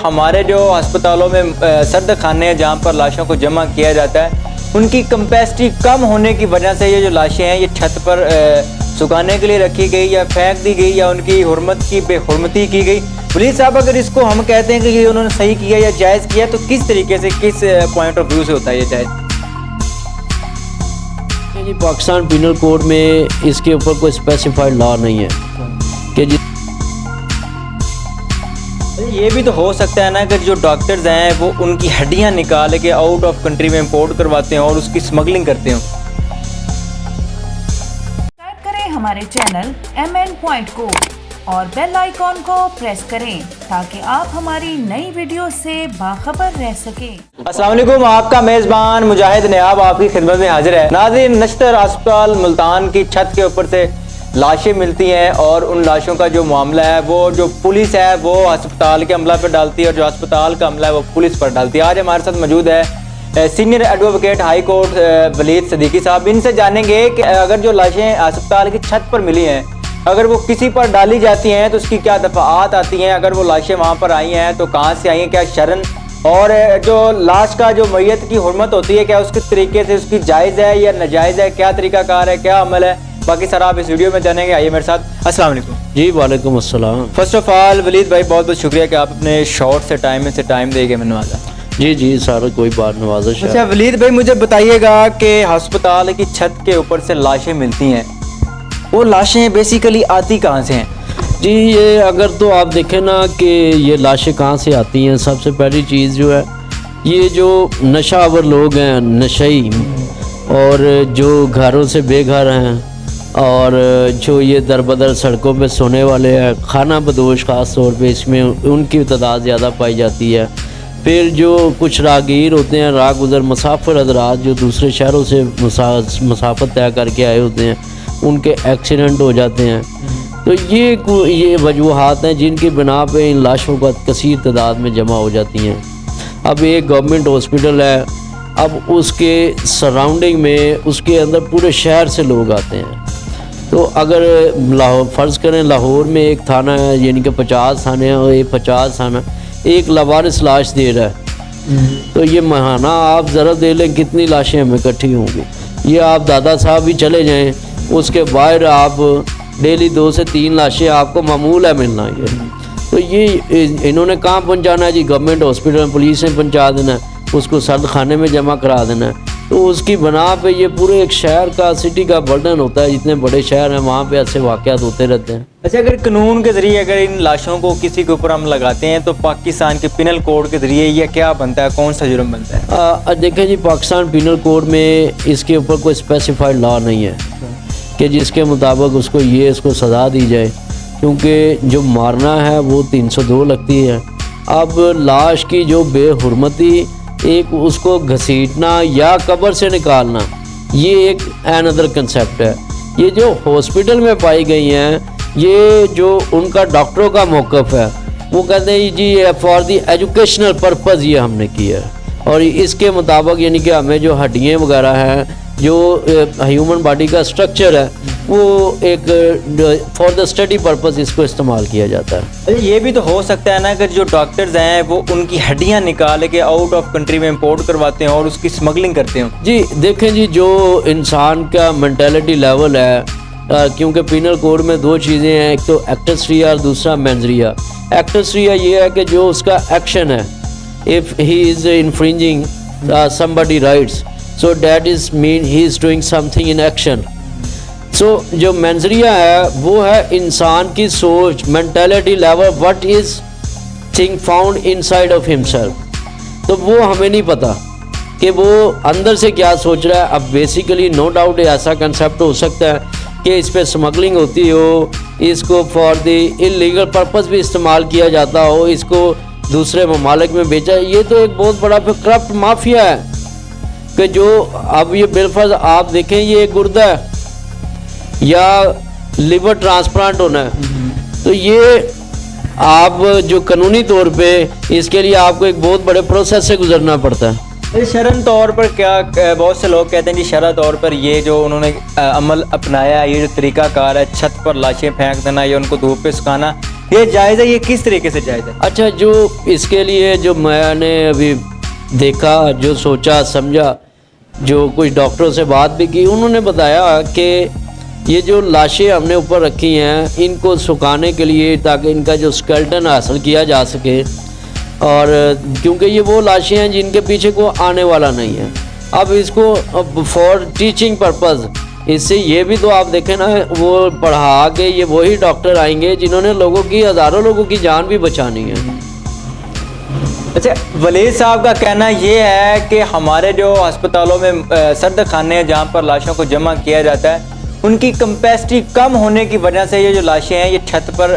हमारे जो अस्पतालों में सर्द खाने हैं जहाँ पर लाशों को जमा किया जाता है, उनकी कैपेसिटी कम होने की वजह से ये जो लाशें हैं ये छत पर सुखाने के लिए रखी गई या फेंक दी गई या उनकी हुर्मत की बेहुरमती की गई। वलीद साहब, अगर इसको हम कहते हैं कि ये उन्होंने सही किया या जायज़ किया, तो किस तरीके से, किस पॉइंट ऑफ व्यू से होता है ये जायज़? जी, पाकिस्तान पिनल कोड में इसके ऊपर कोई स्पेसिफाइड लॉ नहीं है कि जी ये भी तो हो सकता है ना कि जो डॉक्टर्स हैं वो उनकी हड्डियां निकाल के आउट ऑफ कंट्री में इंपोर्ट करवाते हैं और उसकी स्मगलिंग करते हैं। सब्सक्राइब करें हमारे चैनल MN पॉइंट को और बेल आइकॉन को प्रेस करें ताकि आप हमारी नई वीडियो से बाखबर रह सकें। अस्सलाम वालेकुम, आपका मेज़बान मुजाहिद नयाब आपकी खिदमत में हाजिर है। नाज़रीन, नश्तर अस्पताल मुल्तान की छत के ऊपर से लाशें मिलती हैं और उन लाशों का जो मामला है वो जो पुलिस है वो अस्पताल के अमला पर डालती है और जो अस्पताल का अमला है वो पुलिस पर डालती है। आज हमारे साथ मौजूद है senior advocate high court Waleed Siddiqui साहब। इनसे जानेंगे कि अगर जो लाशें अस्पताल की छत पर मिली हैं, अगर वो किसी पर डाली जाती हैं तो उसकी क्या दफ़ाआत आती हैं, अगर वो लाशें वहाँ पर आई हैं तो कहाँ से आई हैं, क्या शरन, और जो लाश का जो मैयत की हुर्मत होती है क्या उसके तरीके से उसकी जायज़ है या नाजायज़ है, क्या तरीक़ाकार है, क्या अमल है, बाकी सर आप इस वीडियो में जानेंगे। आइए मेरे साथ। अस्सलाम वालेकुम। जी, वालेकुम अस्सलाम। फर्स्ट ऑफ ऑल वलीद भाई, बहुत बहुत शुक्रिया कि आप अपने शॉर्ट से टाइम दे के मैंने नवाजा। जी सर, कोई बात नवाज़िश है। अच्छा वलीद भाई, मुझे बताइएगा कि अस्पताल की छत के ऊपर से लाशें मिलती हैं, वो लाशें बेसिकली आती कहाँ से हैं? जी, ये अगर तो आप देखें ना कि ये लाशें कहाँ से आती हैं, सबसे पहली चीज़ जो है ये जो नशावर लोग हैं, नशई, और जो घरों से बेघर हैं और जो ये दरबदर सड़कों पे सोने वाले हैं, खाना बदोश ख़ास तौर पे, इसमें उनकी तादाद ज़्यादा पाई जाती है। फिर जो कुछ रागीर होते हैं, राह गुज़र मुसाफिर हज़रात जो दूसरे शहरों से मुसाफत तय करके आए होते हैं, उनके एक्सीडेंट हो जाते हैं। तो ये वजूहात हैं जिनकी बिना पे इन लाशों का कसीर तादाद में जमा हो जाती हैं। अब एक गवर्नमेंट हॉस्पिटल है, अब उसके सराउंडिंग में, उसके अंदर पूरे शहर से लोग आते हैं। तो अगर लाहौर फ़र्ज़ करें, लाहौर में एक थाना है, यानी कि 50 थाने हैं, और ये 50 थाना एक लवारिस लाश दे रहा है, तो ये महाना आप ज़रा दे लें कितनी लाशें हमें इकट्ठी होंगी। ये आप दादा साहब भी चले जाएं, उसके बाहर आप डेली 2 से 3 लाशें आपको मामूल है मिलना। ये तो ये इन्होंने कहाँ पहुँचाना है जी? गवर्नमेंट हॉस्पिटल में पुलिस ने पहुँचा देना है, उसको सर्द खाने में जमा करा देना है। तो उसकी बना पे ये पूरे एक शहर का, सिटी का बर्डन होता है। जितने बड़े शहर हैं वहाँ पे ऐसे वाक़यात होते रहते हैं। अच्छा, अगर कानून के ज़रिए अगर इन लाशों को किसी के ऊपर हम लगाते हैं तो पाकिस्तान के पिनल कोड के ज़रिए यह क्या बनता है, कौन सा जुर्म बनता है? देखें जी, पाकिस्तान पिनल कोड में इसके ऊपर कोई स्पेसिफाइड लॉ नहीं है कि जिसके मुताबिक इसको सज़ा दी जाए, क्योंकि जो मारना है वो 302 लगती है। अब लाश की जो बेहुरमती, एक उसको घसीटना या कब्र से निकालना, ये एक अनदर कंसेप्ट है। ये जो हॉस्पिटल में पाई गई हैं, ये जो उनका डॉक्टरों का मौक़िफ़ है, वो कहते हैं जी फॉर दी एजुकेशनल पर्पज़ ये हमने किया है, और इसके मुताबिक यानी कि हमें जो हड्डियाँ वगैरह हैं, जो ह्यूमन बॉडी का स्ट्रक्चर है, वो एक फॉर द स्टडी पर्पस इसको इस्तेमाल किया जाता है। ये भी तो हो सकता है ना कि जो डॉक्टर्स हैं वो उनकी हड्डियां निकाल के आउट ऑफ कंट्री में इंपोर्ट करवाते हैं और उसकी स्मगलिंग करते हैं। जी देखें जी, जो इंसान का मेंटालिटी लेवल है, क्योंकि पिनल कोड में 2 चीज़ें हैं, एक तो एक्टस रिया और दूसरा मेंस रिया। एक्टस रिया ये है कि जो उसका एक्शन है, if he is infringing somebody rights, so that is mean he is doing something in action। so जो मेंजरिया है वो है इंसान की सोच, mentality level, what is thing found inside of himself. तो वो हमें नहीं पता कि वो अंदर से क्या सोच रहा है। अब बेसिकली नो डाउट ऐसा कंसेप्ट हो सकता है कि इस पर स्मगलिंग होती हो, इसको फॉर द इलीगल पर्पस भी इस्तेमाल किया जाता हो, इसको दूसरे ममालिक में बेचा। ये तो एक बहुत बड़ा करप्ट माफिया है कि जो अब ये बिलफर्ज आप देखें, ये गुर्दा है या लिवर ट्रांसप्लांट होना है, तो ये आप जो कानूनी तौर पे इसके लिए आपको एक बहुत बड़े प्रोसेस से गुजरना पड़ता है। शरन तौर पर क्या बहुत से लोग कहते हैं कि शरअ तौर पर ये जो उन्होंने अमल अपनाया, ये जो तरीक़ाकार है, छत पर लाशें फेंक देना या उनको धूप पे सुखाना, ये जायज़ है, ये किस तरीके से जायज़ है? अच्छा, जो इसके लिए जो मैंने अभी देखा, जो सोचा समझा, जो कुछ डॉक्टरों से बात भी की, उन्होंने बताया कि ये जो लाशें हमने ऊपर रखी हैं इनको सुखाने के लिए, ताकि इनका जो स्केलेटन हासिल किया जा सके, और क्योंकि ये वो लाशें हैं जिनके पीछे को आने वाला नहीं है। अब इसको फॉर टीचिंग पर्पज़, इससे ये भी तो आप देखें ना, वो पढ़ा के ये वही डॉक्टर आएंगे जिन्होंने लोगों की, हज़ारों लोगों की जान भी बचानी है। अच्छा, वलीद साहब का कहना ये है कि हमारे जो अस्पतालों में सर्द खाने हैं जहाँ पर लाशों को जमा किया जाता है, उनकी कैपेसिटी कम होने की वजह से ये जो लाशें हैं ये छत पर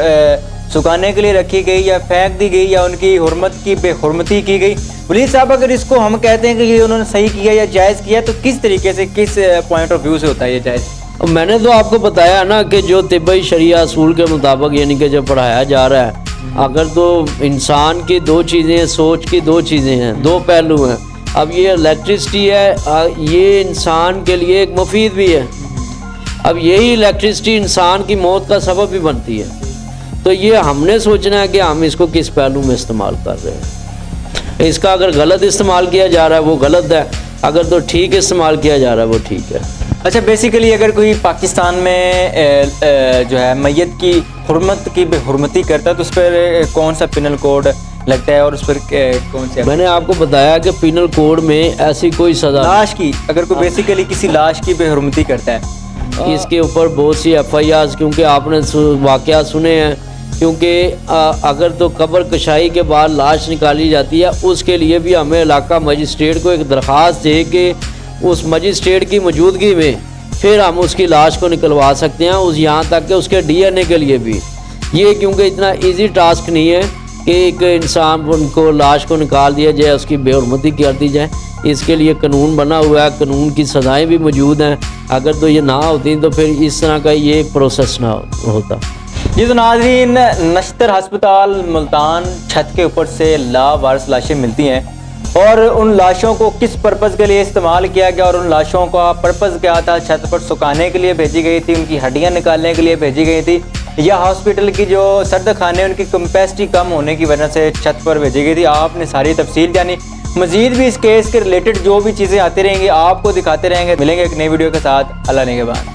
सुखाने के लिए रखी गई या फेंक दी गई या उनकी हुर्मत की बेहुरमती की गई। वलीद साहब, अगर इसको हम कहते हैं कि ये उन्होंने सही किया या जायज़ किया, तो किस तरीके से, किस पॉइंट ऑफ व्यू से होता है ये जायज़? मैंने तो आपको बताया ना कि जो तिब्बी शरिया असूल के मुताबिक यानी कि जो पढ़ाया जा रहा है, अगर तो इंसान की दो चीज़ें हैं, सोच की दो चीज़ें हैं, दो पहलू हैं। अब ये इलेक्ट्रिसिटी है, ये इंसान के लिए एक मुफीद भी है। अब यही इलेक्ट्रिसिटी इंसान की मौत का सबब भी बनती है। तो ये हमने सोचना है कि हम इसको किस पहलू में इस्तेमाल कर रहे हैं। इसका अगर गलत इस्तेमाल किया जा रहा है वो गलत है, अगर तो ठीक इस्तेमाल किया जा रहा है वो ठीक है। अच्छा, बेसिकली अगर कोई पाकिस्तान में जो है मैयत की हुर्मत की बेहुरमती करता है तो उस पर कौन सा पिनल कोड लगता है और उस पर कौन से? मैंने आपको बताया कि पिनल कोड में ऐसी कोई सज़ा, लाश की, अगर कोई बेसिकली किसी लाश की बेहुरमती करता है, इसके ऊपर बहुत सी FIR, क्योंकि आपने वाक़या सुने हैं, क्योंकि अगर तो कब्र कशाई के बाद लाश निकाली जाती है, उसके लिए भी हमें इलाका मजिस्ट्रेट को एक दरख्वास्त दे के उस मजिस्ट्रेट की मौजूदगी में फिर हम उसकी लाश को निकलवा सकते हैं, उस यहाँ तक कि उसके DNA के लिए भी। ये क्योंकि इतना इजी टास्क नहीं है कि एक इंसान को लाश को निकाल दिया जाए, उसकी बेहुरमती कर दी जाए। इसके लिए कानून बना हुआ है, कानून की सज़ाएँ भी मौजूद हैं। अगर तो ये ना होती तो फिर इस तरह का ये प्रोसेस ना होता। जी तो नाज़रीन, नश्तर हस्पताल मुल्तान छत के ऊपर से लावारिस लाशें मिलती हैं और उन लाशों को किस पर्पज़ के लिए इस्तेमाल किया गया और उन लाशों का पर्पज़ क्या था, छत पर सुखाने के लिए भेजी गई थी, उनकी हड्डियां निकालने के लिए भेजी गई थी, या हॉस्पिटल की जो सर्द खाने उनकी कैपेसिटी कम होने की वजह से छत पर भेजी गई थी। आपने सारी तफसील जानी। मज़ीद भी इस केस के रिलेटेड जो भी चीज़ें आती रहेंगी आपको दिखाते रहेंगे। मिलेंगे एक नई वीडियो के साथ। अल्लाह निगहबान।